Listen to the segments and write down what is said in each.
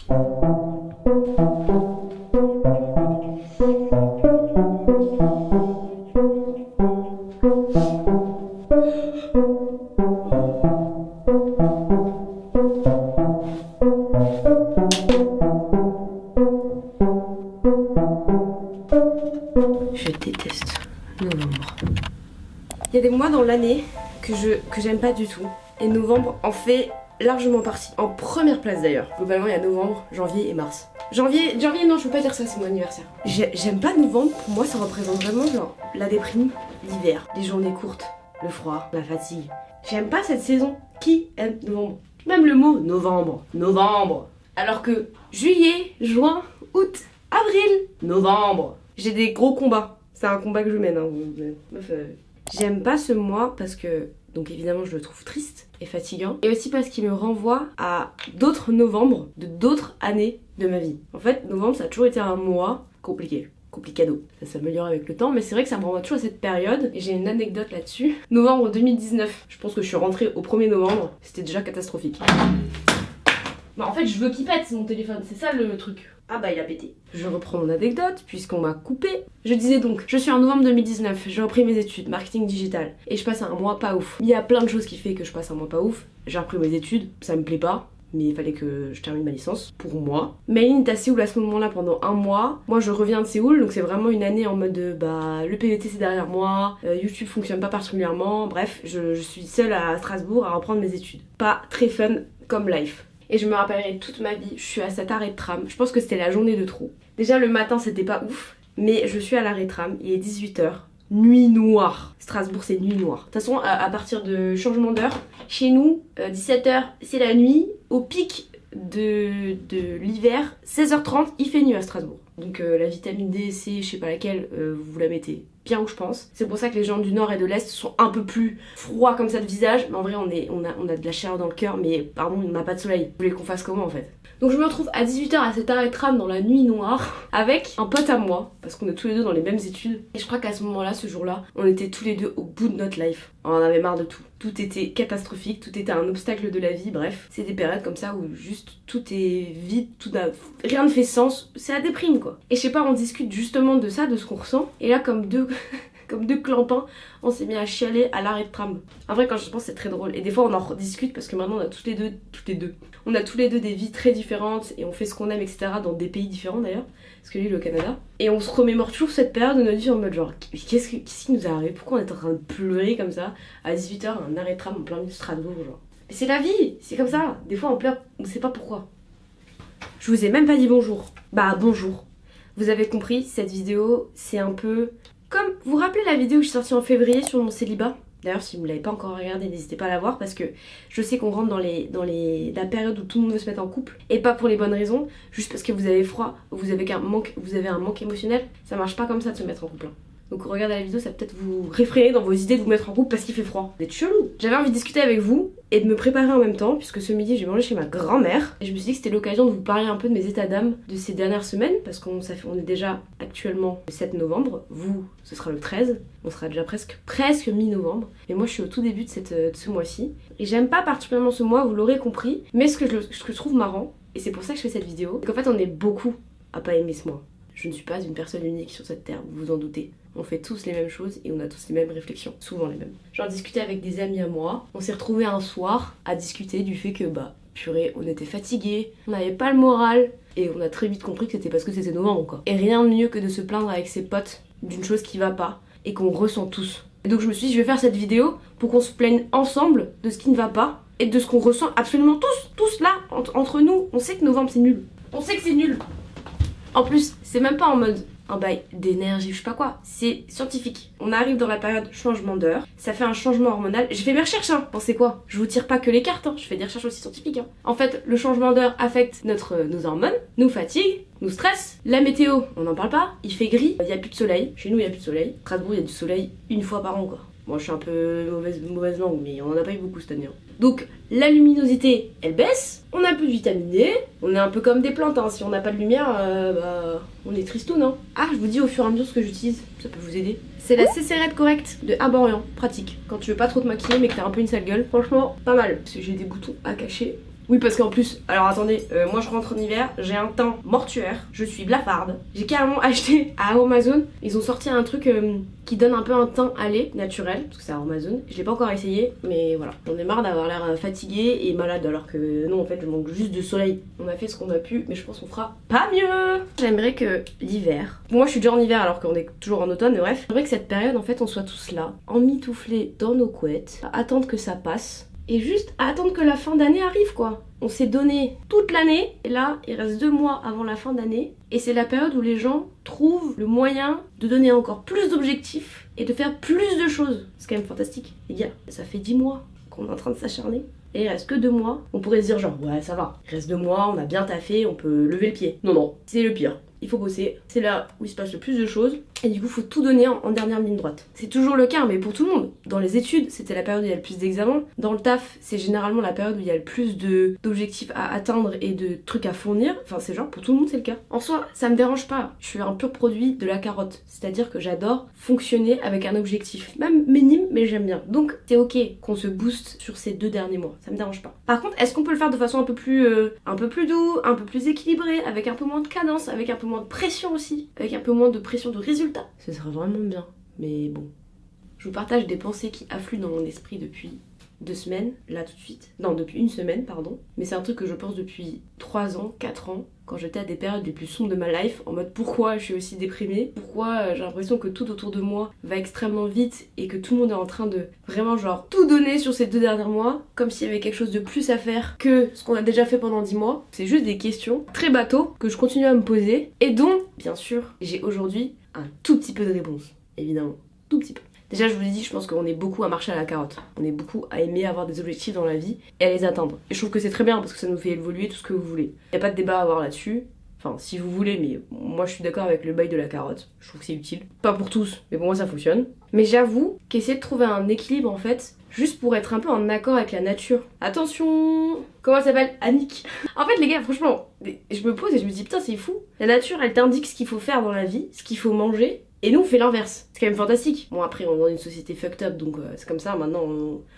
Je déteste novembre. Il y a des mois dans l'année que j'aime pas du tout. Et novembre en fait largement partie. En première place d'ailleurs. Globalement il y a novembre, janvier et mars. Janvier non je peux pas dire ça, c'est mon anniversaire. J'aime pas novembre, pour moi ça représente vraiment genre la déprime, l'hiver, les journées courtes, le froid, la fatigue. J'aime pas cette saison. Qui aime novembre? Même le mot novembre, novembre. Alors que juillet, juin, août, avril, novembre. J'ai des gros combats. C'est un combat que je mène. J'aime pas ce mois parce que, donc évidemment je le trouve triste et fatigant. Et aussi parce qu'il me renvoie à d'autres novembres de d'autres années de ma vie. En fait, novembre ça a toujours été un mois compliqué. Complicado. Ça s'améliore avec le temps, mais c'est vrai que ça me renvoie toujours à cette période. Et j'ai une anecdote là-dessus. Novembre 2019. Je pense que je suis rentrée au 1er novembre. C'était déjà catastrophique. Bah en fait je veux qu'il pète mon téléphone, c'est ça le truc. Ah bah il a pété. Je reprends mon anecdote puisqu'on m'a coupé. Je disais donc, je suis en novembre 2019, j'ai repris mes études, marketing digital. Et je passe un mois pas ouf. Il y a plein de choses qui fait que je passe un mois pas ouf. J'ai repris mes études, ça me plaît pas. Mais il fallait que je termine ma licence, pour moi. Maïline est à Séoul à ce moment-là pendant un mois. Moi je reviens de Séoul, donc c'est vraiment une année en mode bah le PVT c'est derrière moi, YouTube fonctionne pas particulièrement, bref, je suis seule à Strasbourg à reprendre mes études. Pas très fun comme life. Et je me rappellerai toute ma vie, je suis à cet arrêt de tram, je pense que c'était la journée de trop. Déjà le matin c'était pas ouf, mais je suis à l'arrêt de tram, il est 18h, nuit noire. Strasbourg c'est nuit noire. De toute façon à partir de changement d'heure, chez nous 17h c'est la nuit, au pic de l'hiver, 16h30 il fait nuit à Strasbourg. Donc la vitamine D, C, je sais pas laquelle, vous la mettez bien où je pense. C'est pour ça que les gens du nord et de l'est sont un peu plus froids comme ça de visage. Mais en vrai on a de la chaleur dans le cœur, mais pardon on n'a pas de soleil. Vous voulez qu'on fasse comment en fait? Donc je me retrouve à 18h à cet arrêt de tram dans la nuit noire avec un pote à moi, parce qu'on est tous les deux dans les mêmes études. Et je crois qu'à ce moment-là, ce jour-là, on était tous les deux au bout de notre life. On en avait marre de tout. Tout était catastrophique, tout était un obstacle de la vie, bref. C'est des périodes comme ça où juste tout est vide, rien ne fait sens, c'est la déprime quoi. Et je sais pas, on discute justement de ça, de ce qu'on ressent. Et là comme deux clampins, on s'est mis à chialer à l'arrêt de tram. En vrai quand je pense c'est très drôle. Et des fois on en rediscute parce que maintenant on a on a tous les deux des vies très différentes et on fait ce qu'on aime etc. dans des pays différents d'ailleurs. Parce que lui le Canada. Et on se remémore toujours cette période de notre vie en mode genre qu'est-ce qui nous est arrivé? Pourquoi on est en train de pleurer comme ça à 18h un arrêt de tram en plein milieu de Strasbourg genre. Mais c'est la vie, c'est comme ça. Des fois on pleure, on sait pas pourquoi. Je vous ai même pas dit bonjour. Bah bonjour. Vous avez compris, cette vidéo c'est un peu... Comme, vous vous rappelez la vidéo que j'ai sortie en février sur mon célibat? D'ailleurs si vous ne l'avez pas encore regardée, n'hésitez pas à la voir parce que je sais qu'on rentre dans la période où tout le monde veut se mettre en couple et pas pour les bonnes raisons, juste parce que vous avez froid, vous avez un manque émotionnel, ça marche pas comme ça de se mettre en couple. Donc regardez la vidéo, ça va peut-être vous réfréner dans vos idées de vous mettre en couple parce qu'il fait froid. Vous êtes chelou. J'avais envie de discuter avec vous et de me préparer en même temps puisque ce midi j'ai mangé chez ma grand-mère et je me suis dit que c'était l'occasion de vous parler un peu de mes états d'âme de ces dernières semaines parce qu'on est déjà actuellement le 7 novembre, vous ce sera le 13, on sera déjà presque mi-novembre et moi je suis au tout début de ce mois-ci et j'aime pas particulièrement ce mois, vous l'aurez compris, mais ce que je trouve marrant et c'est pour ça que je fais cette vidéo, c'est qu'en fait on est beaucoup à pas aimer ce mois. Je ne suis pas une personne unique sur cette terre, vous vous en doutez. On fait tous les mêmes choses et on a tous les mêmes réflexions, souvent les mêmes. J'en discutais avec des amis à moi, on s'est retrouvés un soir à discuter du fait que purée, on était fatigués, on n'avait pas le moral et on a très vite compris que c'était parce que c'était novembre quoi. Et rien de mieux que de se plaindre avec ses potes d'une chose qui va pas et qu'on ressent tous. Et donc je me suis dit je vais faire cette vidéo pour qu'on se plaigne ensemble de ce qui ne va pas et de ce qu'on ressent absolument tous là, entre nous. On sait que novembre c'est nul. On sait que c'est nul. En plus, c'est même pas en mode un bail d'énergie, je sais pas quoi, c'est scientifique. On arrive dans la période changement d'heure, ça fait un changement hormonal. J'ai fait mes recherches, hein. Pensez quoi? Je vous tire pas que les cartes, hein. Je fais des recherches aussi scientifiques. Hein. En fait, le changement d'heure affecte nos hormones, nous fatigue, nous stresse. La météo, on n'en parle pas, il fait gris, il y a plus de soleil. Chez nous, il y a plus de soleil. Strasbourg, il y a du soleil une fois par an, quoi. Moi, je suis un peu mauvaise langue, mais on en a pas eu beaucoup cette année. Hein. Donc, la luminosité, elle baisse, on a plus de vitamine D, on est un peu comme des plantes, hein. Si on n'a pas de lumière, on est tristoun, hein. Ah, je vous dis au fur et à mesure ce que j'utilise, ça peut vous aider. C'est la cécérette correcte de Arborian, pratique. Quand tu veux pas trop te maquiller mais que t'as un peu une sale gueule, franchement, pas mal. Parce que j'ai des boutons à cacher, Oui, parce qu'en plus, alors attendez, moi je rentre en hiver, j'ai un teint mortuaire, je suis blafarde. J'ai carrément acheté à Amazon, ils ont sorti un truc qui donne un peu un teint à lait naturel, parce que c'est à Amazon. Je l'ai pas encore essayé, mais voilà. J'en ai marre d'avoir l'air fatiguée et malade, alors que non, en fait, je manque juste de soleil. On a fait ce qu'on a pu, mais je pense qu'on fera pas mieux. J'aimerais que l'hiver, moi je suis déjà en hiver alors qu'on est toujours en automne, mais bref, j'aimerais que cette période, en fait, on soit tous là, emmitouflés dans nos couettes, à attendre que ça passe. Et juste à attendre que la fin d'année arrive quoi. On s'est donné toute l'année et là il reste 2 mois avant la fin d'année et c'est la période où les gens trouvent le moyen de donner encore plus d'objectifs et de faire plus de choses. C'est quand même fantastique. Les gars, ça fait 10 mois qu'on est en train de s'acharner et il reste que 2 mois. On pourrait se dire genre ouais ça va, il reste 2 mois, on a bien taffé, on peut lever le pied. Non, c'est le pire. Il faut bosser, c'est là où il se passe le plus de choses et du coup faut tout donner en dernière ligne droite. C'est toujours le cas mais pour tout le monde. Dans les études c'était la période où il y a le plus d'examens, dans le taf c'est généralement la période où il y a le plus d'objectifs à atteindre et de trucs à fournir, enfin c'est genre pour tout le monde c'est le cas. En soi ça me dérange pas, je suis un pur produit de la carotte, c'est-à-dire que j'adore fonctionner avec un objectif, même minime mais j'aime bien. Donc c'est ok qu'on se booste sur ces 2 derniers mois, ça me dérange pas. Par contre est-ce qu'on peut le faire de façon un peu plus doux, un peu plus équilibré, avec un peu moins de cadence, avec un peu moins de pression aussi, avec un peu moins de pression de résultat. Ce serait vraiment bien, mais bon. Je vous partage des pensées qui affluent dans mon esprit depuis 2 semaines, là tout de suite. Non, depuis 1 semaine, pardon. Mais c'est un truc que je pense depuis 3 ans, 4 ans, quand j'étais à des périodes les plus sombres de ma life, en mode pourquoi je suis aussi déprimée, pourquoi j'ai l'impression que tout autour de moi va extrêmement vite et que tout le monde est en train de vraiment genre tout donner sur ces 2 derniers mois, comme s'il y avait quelque chose de plus à faire que ce qu'on a déjà fait pendant 10 mois. C'est juste des questions très bateaux que je continue à me poser et dont, bien sûr, j'ai aujourd'hui un tout petit peu de réponse, évidemment, tout petit peu. Déjà, je vous l'ai dit, je pense qu'on est beaucoup à marcher à la carotte. On est beaucoup à aimer avoir des objectifs dans la vie et à les atteindre. Et je trouve que c'est très bien parce que ça nous fait évoluer tout ce que vous voulez. Y a pas de débat à avoir là-dessus. Enfin, si vous voulez, mais moi je suis d'accord avec le bail de la carotte. Je trouve que c'est utile. Pas pour tous, mais pour moi ça fonctionne. Mais j'avoue qu'essayer de trouver un équilibre en fait, juste pour être un peu en accord avec la nature. Attention, comment elle s'appelle? Annick. En fait les gars, franchement, je me pose et je me dis putain c'est fou. La nature elle t'indique ce qu'il faut faire dans la vie, ce qu'il faut manger. Et nous on fait l'inverse, c'est quand même fantastique. Bon après on est dans une société fucked up donc c'est comme ça, maintenant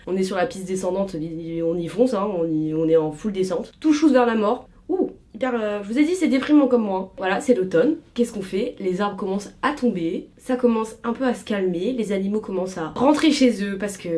on est sur la piste descendante, on y fonce, hein, on est en full descente. Tout chose vers la mort. Je vous ai dit c'est déprimant comme moi. Voilà, c'est l'automne. Qu'est-ce qu'on fait? Les arbres commencent à tomber, ça commence un peu à se calmer, les animaux commencent à rentrer chez eux parce que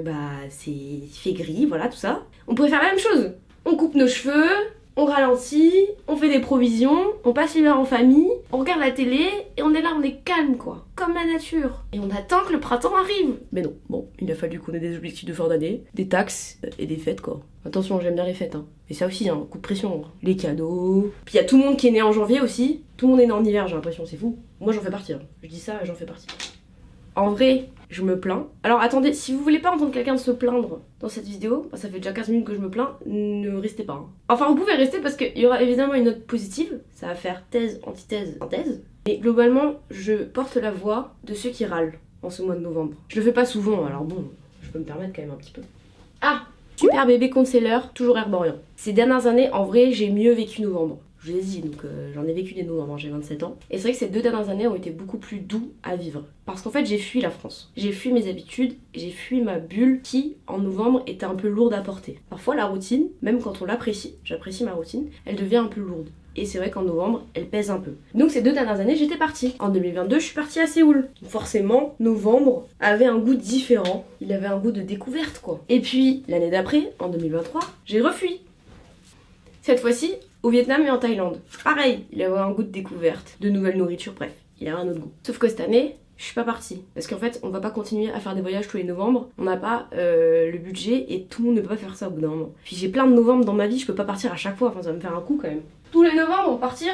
il fait gris, voilà tout ça. On pourrait faire la même chose. On coupe nos cheveux, on ralentit, on fait des provisions, on passe l'hiver en famille, on regarde la télé et on est là, on est calme quoi, comme la nature. Et on attend que le printemps arrive. Mais non, bon, il a fallu qu'on ait des objectifs de fin d'année, des taxes et des fêtes quoi. Attention, j'aime bien les fêtes hein. Mais ça aussi, coup de pression. Les cadeaux. Puis il y a tout le monde qui est né en janvier aussi. Tout le monde est né en hiver, j'ai l'impression, c'est fou. Moi j'en fais partie. Hein. Je dis ça, j'en fais partie. En vrai, je me plains. Alors attendez, si vous voulez pas entendre quelqu'un se plaindre dans cette vidéo, ça fait déjà 15 minutes que je me plains, ne restez pas. Hein. Enfin, vous pouvez rester parce qu'il y aura évidemment une note positive. Ça va faire thèse, antithèse, synthèse. Mais globalement, je porte la voix de ceux qui râlent en ce mois de novembre. Je le fais pas souvent, alors bon, je peux me permettre quand même un petit peu. Ah! Super bébé concealer, toujours herborian. Ces dernières années, en vrai, j'ai mieux vécu novembre. Je vous ai dit, donc j'en ai vécu des novembre, j'ai 27 ans. Et c'est vrai que ces 2 dernières années ont été beaucoup plus doux à vivre. Parce qu'en fait, j'ai fui la France. J'ai fui mes habitudes, j'ai fui ma bulle qui, en novembre, était un peu lourde à porter. Parfois, la routine, même quand on l'apprécie, j'apprécie ma routine, elle devient un peu lourde. Et c'est vrai qu'en novembre, elle pèse un peu. Donc ces 2 dernières années, j'étais partie. En 2022, je suis partie à Séoul. Donc forcément, novembre avait un goût différent. Il avait un goût de découverte, quoi. Et puis, l'année d'après, en 2023, j'ai refui. Cette fois-ci, au Vietnam et en Thaïlande. Pareil, il avait un goût de découverte, de nouvelle nourriture, bref, il avait un autre goût. Sauf que cette année, je suis pas partie. Parce qu'en fait, on va pas continuer à faire des voyages tous les novembre. On n'a pas le budget et tout le monde ne peut pas faire ça au bout d'un moment. Puis j'ai plein de novembre dans ma vie, je peux pas partir à chaque fois, enfin ça va me faire un coup quand même. Tous les novembre, partir.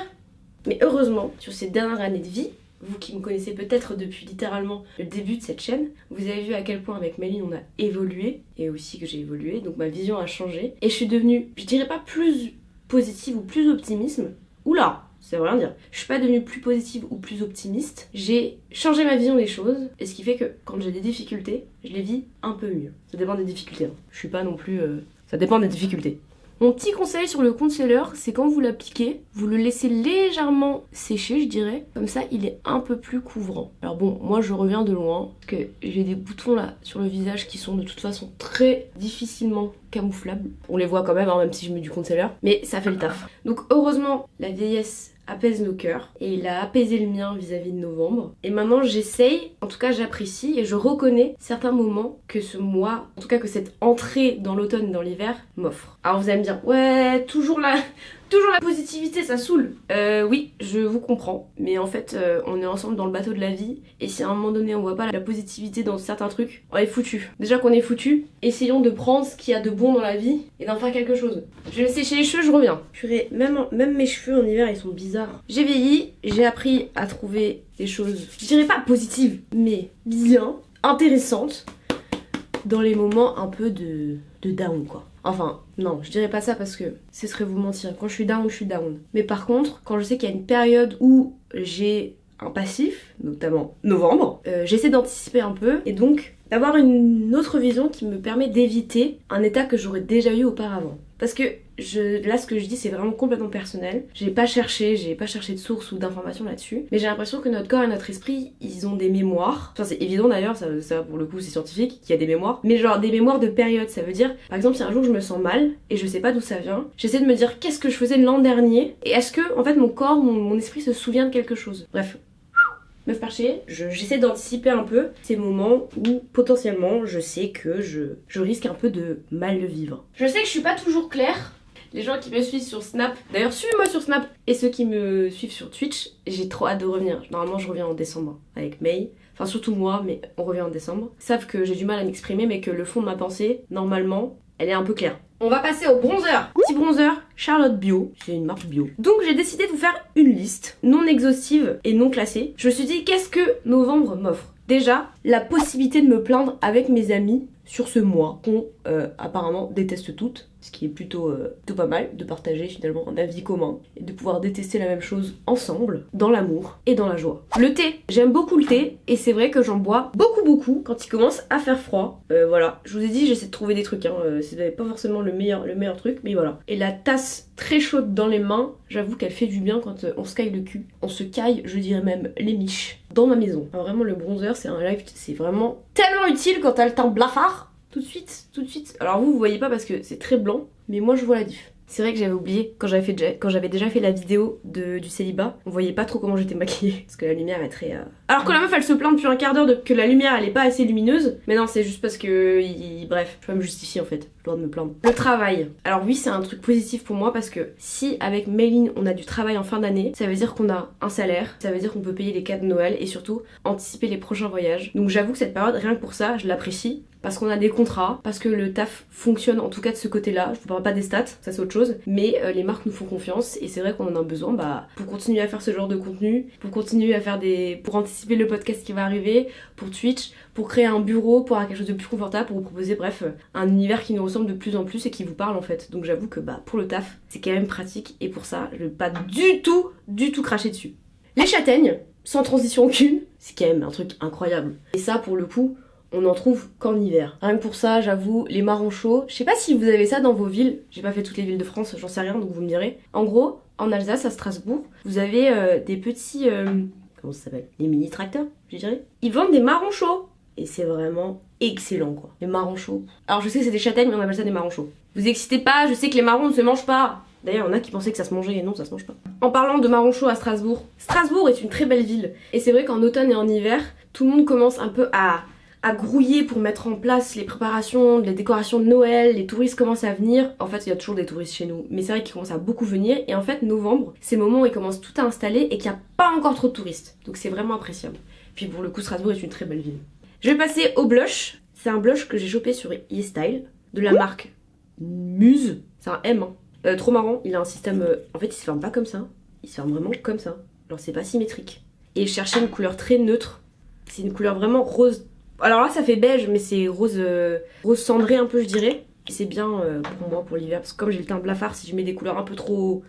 Mais heureusement, sur ces dernières années de vie, vous qui me connaissez peut-être depuis littéralement le début de cette chaîne, vous avez vu à quel point avec Méline on a évolué, et aussi que j'ai évolué, donc ma vision a changé. Et je suis devenue, je dirais pas plus positive ou plus optimisme, oula, ça veut rien dire. Je suis pas devenue plus positive ou plus optimiste, j'ai changé ma vision des choses, et ce qui fait que quand j'ai des difficultés, je les vis un peu mieux. Ça dépend des difficultés, hein. Je suis pas non plus... Ça dépend des difficultés. Mon petit conseil sur le concealer, c'est quand vous l'appliquez, vous le laissez légèrement sécher, je dirais. Comme ça, il est un peu plus couvrant. Alors bon, moi je reviens de loin, parce que j'ai des boutons là sur le visage qui sont de toute façon très difficilement camouflables. On les voit quand même, hein, même si je mets du concealer, mais ça fait le taf. Donc heureusement, la vieillesse apaise nos cœurs et il a apaisé le mien vis-à-vis de novembre. Et maintenant j'essaye, en tout cas j'apprécie et je reconnais certains moments que ce mois, en tout cas que cette entrée dans l'automne et dans l'hiver m'offre. Alors vous allez me dire, ouais, toujours la positivité, ça saoule. Oui, je vous comprends, mais en fait on est ensemble dans le bateau de la vie et si à un moment donné on voit pas la positivité dans certains trucs, on est foutu. Déjà qu'on est foutu, essayons de prendre ce qu'il y a de bon dans la vie et d'en faire quelque chose. Je vais sécher les cheveux, je reviens. Purée, même mes cheveux en hiver ils sont bizarres. J'ai vieilli, j'ai appris à trouver des choses, je dirais pas positives, mais bien, intéressantes dans les moments un peu de down quoi. Enfin, non, je dirais pas ça parce que ce serait vous mentir. Quand je suis down, je suis down. Mais par contre, quand je sais qu'il y a une période où j'ai un passif, notamment novembre, j'essaie d'anticiper un peu et donc d'avoir une autre vision qui me permet d'éviter un état que j'aurais déjà eu auparavant. Parce que là ce que je dis c'est vraiment complètement personnel. J'ai pas cherché de source ou d'informations là-dessus. Mais j'ai l'impression que notre corps et notre esprit, ils ont des mémoires. Enfin c'est évident d'ailleurs, ça pour le coup c'est scientifique qu'il y a des mémoires. Mais genre des mémoires de période, ça veut dire par exemple si un jour je me sens mal et je sais pas d'où ça vient, j'essaie de me dire qu'est-ce que je faisais l'an dernier et est-ce que en fait mon corps, mon esprit se souvient de quelque chose. Bref. Meuf parchée, j'essaie d'anticiper un peu ces moments où potentiellement je sais que je risque un peu de mal le vivre. Je sais que je suis pas toujours claire. Les gens qui me suivent sur Snap, d'ailleurs suivez-moi sur Snap, et ceux qui me suivent sur Twitch, j'ai trop hâte de revenir. Normalement je reviens en décembre avec May, enfin surtout moi, mais on revient en décembre. Ils savent que j'ai du mal à m'exprimer mais que le fond de ma pensée, normalement, elle est un peu claire. On va passer au bronzer. Petit bronzer Charlotte Bio, c'est une marque bio. Donc j'ai décidé de vous faire une liste non exhaustive et non classée. Je me suis dit qu'est-ce que novembre m'offre. Déjà, la possibilité de me plaindre avec mes amis sur ce mois qu'on apparemment déteste toutes. Ce qui est plutôt pas mal de partager finalement un avis commun et de pouvoir détester la même chose ensemble, dans l'amour et dans la joie. Le thé, j'aime beaucoup le thé et c'est vrai que j'en bois beaucoup quand il commence à faire froid. Voilà, je vous ai dit j'essaie de trouver des trucs, hein. C'est pas forcément le meilleur truc, mais voilà. Et la tasse très chaude dans les mains, j'avoue qu'elle fait du bien quand on se caille le cul. On se caille, je dirais même les miches, dans ma maison. Alors vraiment le bronzer c'est un live, c'est vraiment tellement utile quand t'as le teint blafard. Tout de suite. Alors vous voyez pas parce que c'est très blanc, mais moi je vois la diff. C'est vrai que j'avais oublié, quand j'avais déjà fait la vidéo du célibat, on voyait pas trop comment j'étais maquillée, parce que la lumière est très... Alors que la meuf elle se plaint depuis un quart d'heure que la lumière elle est pas assez lumineuse, mais non c'est juste parce que... Bref, je peux me justifier en fait, j'ai le droit de me plaindre. Le travail. Alors oui c'est un truc positif pour moi parce que si avec Méline on a du travail en fin d'année, ça veut dire qu'on a un salaire, ça veut dire qu'on peut payer les cadeaux de Noël et surtout anticiper les prochains voyages. Donc j'avoue que cette période, rien que pour ça, je l'apprécie. Parce qu'on a des contrats, parce que le taf fonctionne en tout cas de ce côté-là. Je vous parle pas des stats, ça c'est autre chose, mais les marques nous font confiance et c'est vrai qu'on en a besoin pour continuer à faire ce genre de contenu, pour continuer à faire pour anticiper le podcast qui va arriver, pour Twitch, pour créer un bureau, pour avoir quelque chose de plus confortable, pour vous proposer bref un univers qui nous ressemble de plus en plus et qui vous parle en fait. Donc j'avoue que pour le taf, c'est quand même pratique et pour ça, je vais pas du tout cracher dessus. Les châtaignes, sans transition aucune, c'est quand même un truc incroyable. Et ça pour le coup, on en trouve qu'en hiver. Rien que pour ça, j'avoue, les marrons chauds. Je sais pas si vous avez ça dans vos villes. J'ai pas fait toutes les villes de France, j'en sais rien, donc vous me direz. En gros, en Alsace, à Strasbourg, vous avez des petits... comment ça s'appelle? Les mini-tracteurs, je dirais. Ils vendent des marrons chauds. Et c'est vraiment excellent, quoi. Les marrons chauds. Alors je sais que c'est des châtaignes, mais on appelle ça des marrons chauds. Vous excitez pas, je sais que les marrons ne se mangent pas. D'ailleurs, il y en a qui pensaient que ça se mangeait et non, ça se mange pas. En parlant de marrons chauds à Strasbourg, Strasbourg est une très belle ville. Et c'est vrai qu'en automne et en hiver, tout le monde commence un peu à grouiller pour mettre en place les préparations, les décorations de Noël, les touristes commencent à venir. En fait, il y a toujours des touristes chez nous, mais c'est vrai qu'ils commencent à beaucoup venir. Et en fait, novembre, c'est le moment où ils commencent tout à installer et qu'il n'y a pas encore trop de touristes. Donc c'est vraiment appréciable. Puis pour le coup, Strasbourg est une très belle ville. Je vais passer au blush. C'est un blush que j'ai chopé sur eStyle, de la marque Muse. C'est un M, hein. Trop marrant, il a un système... En fait, il se ferme pas comme ça. Il se ferme vraiment comme ça. Alors c'est pas symétrique. Et je cherchais une couleur très neutre. C'est une couleur vraiment rose. Alors là ça fait beige mais c'est rose cendré un peu je dirais. Et c'est bien pour moi pour l'hiver parce que comme j'ai le teint blafard, si je mets des couleurs un peu trop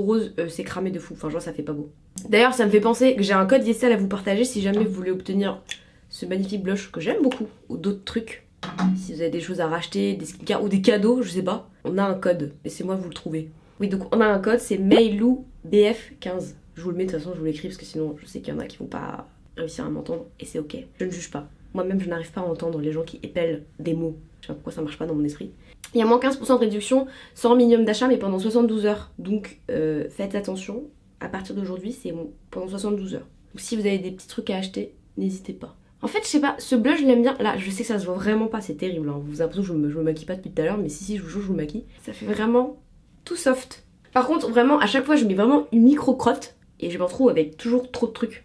roses, c'est cramé de fou. Enfin genre ça fait pas beau. D'ailleurs ça me fait penser que j'ai un code YesStyle à vous partager si jamais vous voulez obtenir ce magnifique blush que j'aime beaucoup ou d'autres trucs. Si vous avez des choses à racheter, des skincare ou des cadeaux, je sais pas. On a un code, laissez-moi vous le trouver. Oui donc on a un code, c'est MaylouBF15. Je vous le mets de toute façon, je vous l'écris parce que sinon je sais qu'il y en a qui vont pas réussir à m'entendre et c'est ok. Je ne juge pas. Moi-même, je n'arrive pas à entendre les gens qui épellent des mots. Je sais pas pourquoi ça marche pas dans mon esprit. Il y a moins 15% de réduction sans minimum d'achat mais pendant 72 heures. Donc faites attention, à partir d'aujourd'hui c'est bon, pendant 72 heures. Donc si vous avez des petits trucs à acheter, n'hésitez pas. En fait je sais pas, ce blush je l'aime bien. Là je sais que ça se voit vraiment pas, c'est terrible. Hein. Vous avez l'impression que je me maquille pas depuis tout à l'heure, mais si je vous jure je vous maquille. Ça fait vraiment tout soft. Par contre vraiment à chaque fois je mets vraiment une micro crotte et je m'en trouve avec toujours trop de trucs.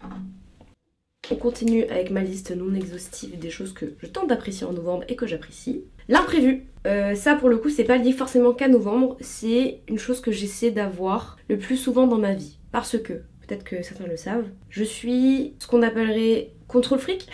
On continue avec ma liste non exhaustive des choses que je tente d'apprécier en novembre et que j'apprécie. L'imprévu. Ça pour le coup c'est pas lié forcément qu'à novembre, c'est une chose que j'essaie d'avoir le plus souvent dans ma vie. Parce que, peut-être que certains le savent, je suis ce qu'on appellerait contrôle fric.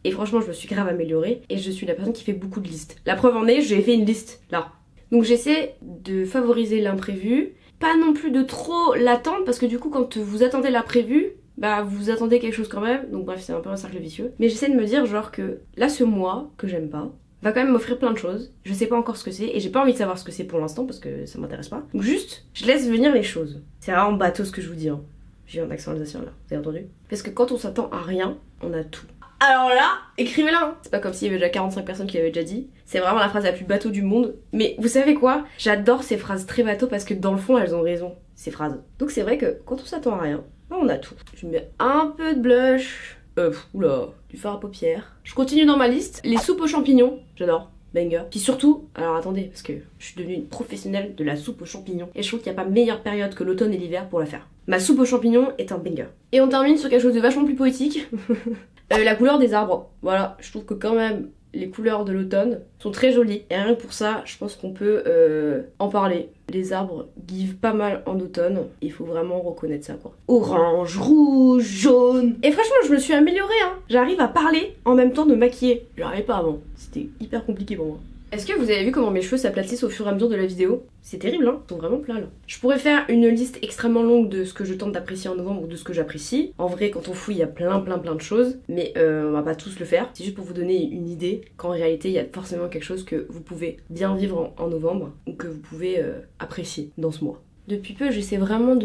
Et franchement je me suis grave améliorée et je suis la personne qui fait beaucoup de listes. La preuve en est, j'ai fait une liste là. Donc j'essaie de favoriser l'imprévu, pas non plus de trop l'attendre parce que du coup quand vous attendez l'imprévu, bah vous attendez quelque chose quand même, donc bref c'est un peu un cercle vicieux. Mais j'essaie de me dire genre que là ce mois que j'aime pas va quand même m'offrir plein de choses. Je sais pas encore ce que c'est et j'ai pas envie de savoir ce que c'est pour l'instant parce que ça m'intéresse pas. Donc juste, je laisse venir les choses. C'est vraiment bateau ce que je vous dis. Hein. J'ai un accent alsacien là, vous avez entendu? Parce que quand on s'attend à rien, on a tout. Alors là, écrivez-la hein. C'est pas comme s'il y avait déjà 45 personnes qui l'avaient déjà dit. C'est vraiment la phrase la plus bateau du monde. Mais vous savez quoi? J'adore ces phrases très bateau parce que dans le fond elles ont raison, ces phrases. Donc c'est vrai que quand on s'attend à rien, on a tout. Je mets un peu de blush. Oula, du fard à paupières. Je continue dans ma liste. Les soupes aux champignons. J'adore. Banger. Puis surtout, alors attendez, parce que je suis devenue une professionnelle de la soupe aux champignons. Et je trouve qu'il n'y a pas meilleure période que l'automne et l'hiver pour la faire. Ma soupe aux champignons est un banger. Et on termine sur quelque chose de vachement plus poétique. La couleur des arbres. Voilà, je trouve que quand même les couleurs de l'automne sont très jolies. Et rien que pour ça, je pense qu'on peut en parler. Les arbres give pas mal en automne. Il faut vraiment reconnaître ça quoi. Orange, rouge, jaune. Et franchement, je me suis améliorée hein. J'arrive à parler en même temps de maquiller. J'arrivais pas avant. C'était hyper compliqué pour moi. Est-ce que vous avez vu comment mes cheveux s'aplatissent au fur et à mesure de la vidéo? C'est terrible hein, ils sont vraiment plats là. Je pourrais faire une liste extrêmement longue de ce que je tente d'apprécier en novembre ou de ce que j'apprécie. En vrai quand on fouille il y a plein de choses, mais on va pas tous le faire. C'est juste pour vous donner une idée qu'en réalité il y a forcément quelque chose que vous pouvez bien vivre en novembre ou que vous pouvez apprécier dans ce mois. Depuis peu j'essaie vraiment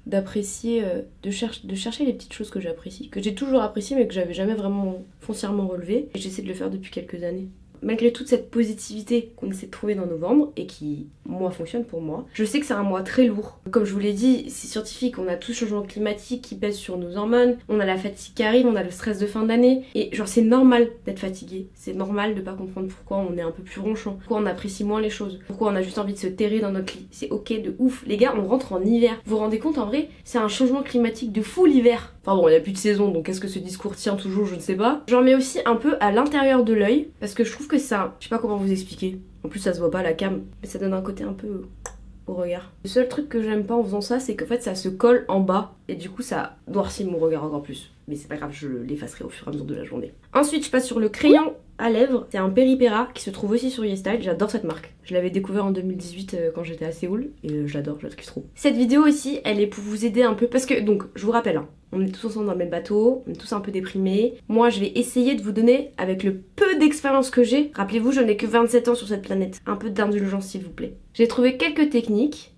d'apprécier, de chercher les petites choses que j'apprécie, que j'ai toujours appréciées mais que j'avais jamais vraiment foncièrement relevées. Et j'essaie de le faire depuis quelques années. Malgré toute cette positivité qu'on essaie de trouver dans novembre et qui, moi, fonctionne pour moi, je sais que c'est un mois très lourd. Comme je vous l'ai dit, c'est scientifique, on a tout ce changement climatique qui pèse sur nos hormones, on a la fatigue qui arrive, on a le stress de fin d'année, et genre c'est normal d'être fatigué, c'est normal de pas comprendre pourquoi on est un peu plus ronchon, pourquoi on apprécie moins les choses, pourquoi on a juste envie de se terrer dans notre lit. C'est ok de ouf. Les gars, on rentre en hiver. Vous vous rendez compte, en vrai, c'est un changement climatique de fou l'hiver. Enfin bon, il n'y a plus de saison, donc est-ce que ce discours tient toujours, je ne sais pas. J'en mets aussi un peu à l'intérieur de l'œil, parce que je trouve que ça, je sais pas comment vous expliquer. En plus ça se voit pas à la cam, mais ça donne un côté un peu au regard. Le seul truc que j'aime pas en faisant ça, c'est qu'en fait ça se colle en bas, et du coup ça noircit mon regard encore plus. Mais c'est pas grave, je l'effacerai au fur et à mesure de la journée. Ensuite je passe sur le crayon à lèvres, c'est un Peripera qui se trouve aussi sur YesStyle, j'adore cette marque. Je l'avais découvert en 2018 quand j'étais à Séoul et je l'adore, je la kiffe trop. Cette vidéo aussi, elle est pour vous aider un peu parce que, donc, je vous rappelle, hein, on est tous ensemble dans le même bateau, on est tous un peu déprimés. Moi, je vais essayer de vous donner, avec le peu d'expérience que j'ai, rappelez-vous, je n'ai que 27 ans sur cette planète, un peu d'indulgence s'il vous plaît. J'ai trouvé quelques techniques,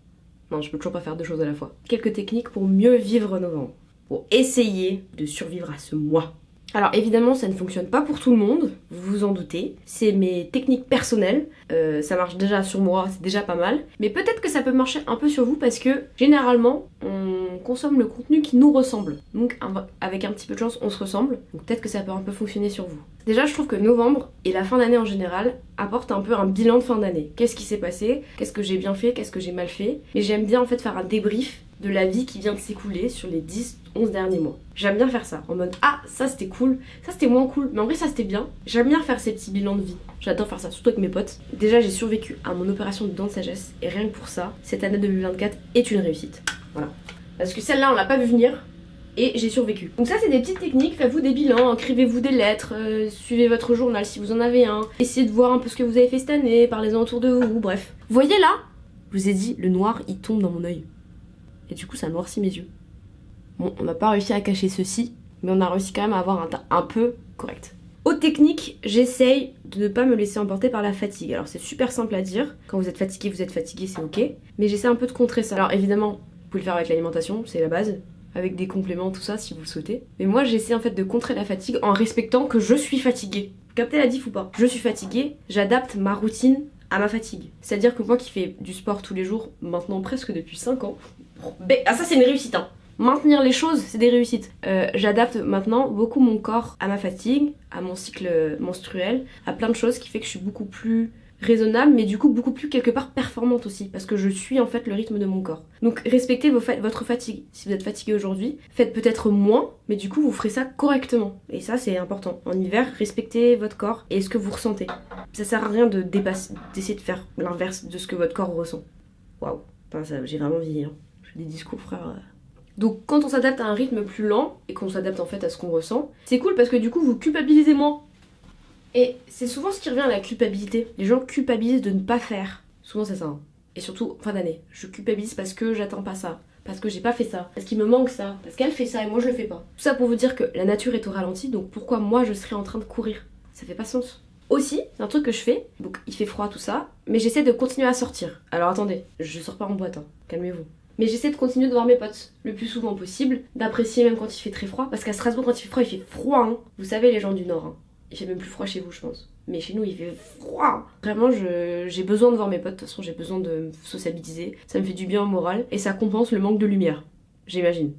non, je peux toujours pas faire deux choses à la fois, quelques techniques pour mieux vivre novembre, pour essayer de survivre à ce mois. Alors évidemment ça ne fonctionne pas pour tout le monde, vous vous en doutez, c'est mes techniques personnelles, ça marche déjà sur moi, c'est déjà pas mal, mais peut-être que ça peut marcher un peu sur vous parce que généralement on consomme le contenu qui nous ressemble, donc avec un petit peu de chance on se ressemble, donc peut-être que ça peut un peu fonctionner sur vous. Déjà je trouve que novembre et la fin d'année en général apportent un peu un bilan de fin d'année, qu'est-ce qui s'est passé, qu'est-ce que j'ai bien fait, qu'est-ce que j'ai mal fait, mais j'aime bien en fait faire un débrief de la vie qui vient de s'écouler sur les 10-11 derniers mois. J'aime bien faire ça, en mode ah ça c'était cool, ça c'était moins cool, mais en vrai ça c'était bien. J'aime bien faire ces petits bilans de vie, j'adore faire ça, surtout avec mes potes. Déjà j'ai survécu à mon opération de dents de sagesse et rien que pour ça, cette année 2024 est une réussite. Voilà. Parce que celle-là on l'a pas vu venir et j'ai survécu. Donc ça c'est des petites techniques, faites-vous des bilans, écrivez-vous des lettres, suivez votre journal si vous en avez un, essayez de voir un peu ce que vous avez fait cette année, parlez-en autour de vous, bref. Vous voyez là, je vous ai dit, le noir il tombe dans mon œil. Et du coup ça noircit mes yeux. Bon, on n'a pas réussi à cacher ceci, mais on a réussi quand même à avoir un teint un peu correct. Autre technique, j'essaye de ne pas me laisser emporter par la fatigue. Alors c'est super simple à dire, quand vous êtes fatigué, c'est ok. Mais j'essaie un peu de contrer ça. Alors évidemment, vous pouvez le faire avec l'alimentation, c'est la base. Avec des compléments, tout ça, si vous le souhaitez. Mais moi j'essaie en fait de contrer la fatigue en respectant que je suis fatiguée. Vous captez la diff ou pas? Je suis fatiguée, j'adapte ma routine à ma fatigue. C'est-à-dire que moi qui fais du sport tous les jours, maintenant presque depuis 5 ans, ça c'est une réussite hein. Maintenir les choses, c'est des réussites. J'adapte maintenant beaucoup mon corps à ma fatigue, à mon cycle menstruel, à plein de choses qui fait que je suis beaucoup plus raisonnable, mais du coup beaucoup plus quelque part performante aussi, parce que je suis en fait le rythme de mon corps. Donc respectez votre fatigue. Si vous êtes fatigué aujourd'hui, faites peut-être moins, mais du coup vous ferez ça correctement. Et ça c'est important. En hiver, respectez votre corps et ce que vous ressentez. Ça sert à rien d'essayer de faire l'inverse de ce que votre corps ressent. Waouh, j'ai vraiment vieilli. Hein. J'ai des discours frère. Donc quand on s'adapte à un rythme plus lent et qu'on s'adapte en fait à ce qu'on ressent, c'est cool parce que du coup vous culpabilisez moins. Et c'est souvent ce qui revient à la culpabilité. Les gens culpabilisent de ne pas faire. Souvent c'est ça. Hein. Et surtout fin d'année. Je culpabilise parce que j'attends pas ça. Parce que j'ai pas fait ça. Parce qu'il me manque ça. Parce qu'elle fait ça et moi je le fais pas. Tout ça pour vous dire que la nature est au ralenti. Donc pourquoi moi je serais en train de courir? Ça fait pas sens. Aussi, c'est un truc que je fais. Donc il fait froid tout ça. Mais j'essaie de continuer à sortir. Alors attendez, je sors pas en boîte. Hein. Calmez-vous. Mais j'essaie de continuer de voir mes potes le plus souvent possible, d'apprécier même quand il fait très froid, parce qu'à Strasbourg quand il fait froid, hein. Vous savez les gens du Nord, hein. Il fait même plus froid chez vous je pense, mais chez nous il fait froid. Vraiment j'ai besoin de voir mes potes, de toute façon j'ai besoin de me sociabiliser, ça me fait du bien au moral, et ça compense le manque de lumière, j'imagine.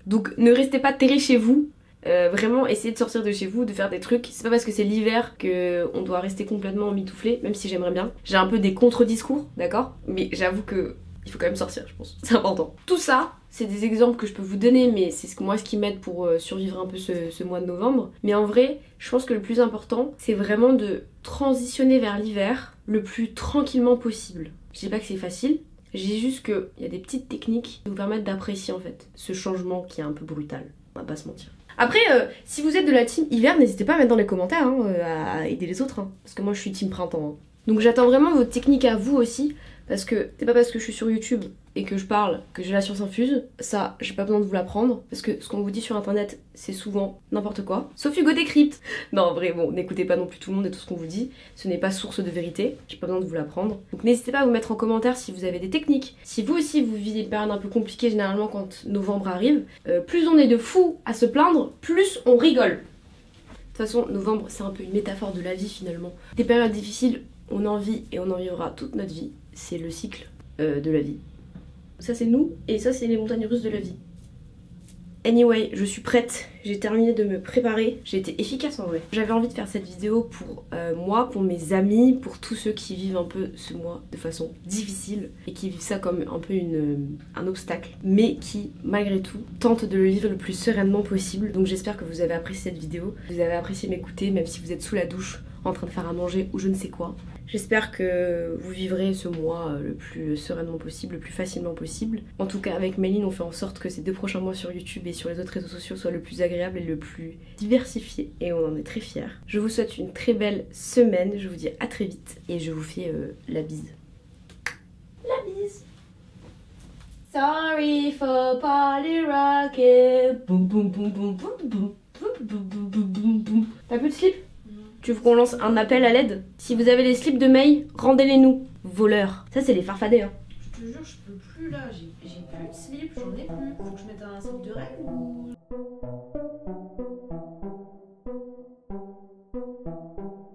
Donc ne restez pas terrés chez vous, vraiment essayez de sortir de chez vous, de faire des trucs. C'est pas parce que c'est l'hiver qu'on doit rester complètement emmitouflé, même si j'aimerais bien. J'ai un peu des contre-discours, d'accord, mais j'avoue que il faut quand même sortir, je pense. C'est important. Tout ça, c'est des exemples que je peux vous donner, mais c'est ce qui m'aide pour survivre un peu ce mois de novembre. Mais en vrai, je pense que le plus important, c'est vraiment de transitionner vers l'hiver le plus tranquillement possible. Je dis pas que c'est facile, je dis juste qu'il y a des petites techniques qui vous permettent d'apprécier en fait ce changement qui est un peu brutal. On va pas se mentir. Après, si vous êtes de la team hiver, n'hésitez pas à mettre dans les commentaires hein, à aider les autres. Hein, parce que moi je suis team printemps. Hein. Donc j'attends vraiment votre technique à vous aussi. Parce que c'est pas parce que je suis sur YouTube et que je parle que j'ai la science infuse, ça j'ai pas besoin de vous l'apprendre, parce que ce qu'on vous dit sur internet c'est souvent n'importe quoi, sauf Hugo Décrypte. Non en vrai bon, n'écoutez pas non plus tout le monde et tout ce qu'on vous dit, ce n'est pas source de vérité, j'ai pas besoin de vous l'apprendre. Donc n'hésitez pas à vous mettre en commentaire si vous avez des techniques, si vous aussi vous vivez une période un peu compliquée généralement quand novembre arrive, plus on est de fous à se plaindre, plus on rigole. De toute façon novembre c'est un peu une métaphore de la vie finalement. Des périodes difficiles, on en vit et on en vivra toute notre vie. C'est le cycle de la vie. Ça c'est nous et ça c'est les montagnes russes de la vie. Anyway, je suis prête, j'ai terminé de me préparer, j'ai été efficace en vrai. J'avais envie de faire cette vidéo pour moi, pour mes amis, pour tous ceux qui vivent un peu ce mois de façon difficile et qui vivent ça comme un peu un obstacle, mais qui malgré tout tentent de le vivre le plus sereinement possible. Donc j'espère que vous avez apprécié cette vidéo, vous avez apprécié m'écouter même si vous êtes sous la douche en train de faire à manger ou je ne sais quoi. J'espère que vous vivrez ce mois le plus sereinement possible, le plus facilement possible. En tout cas, avec Méline, on fait en sorte que ces 2 prochains mois sur YouTube et sur les autres réseaux sociaux soient le plus agréable et le plus diversifié. Et on en est très fiers. Je vous souhaite une très belle semaine. Je vous dis à très vite. Et je vous fais la bise. La bise. Sorry for party rocket. Boum boum boum boum boum boum. T'as plus de slip? Tu veux qu'on lance un appel à l'aide? Si vous avez les slips de May, rendez-les nous. Voleurs. Ça c'est les farfadets hein. Je te jure, je peux plus là, j'ai plus de slip, j'en ai plus. Faut que je mette un slip de règle ou...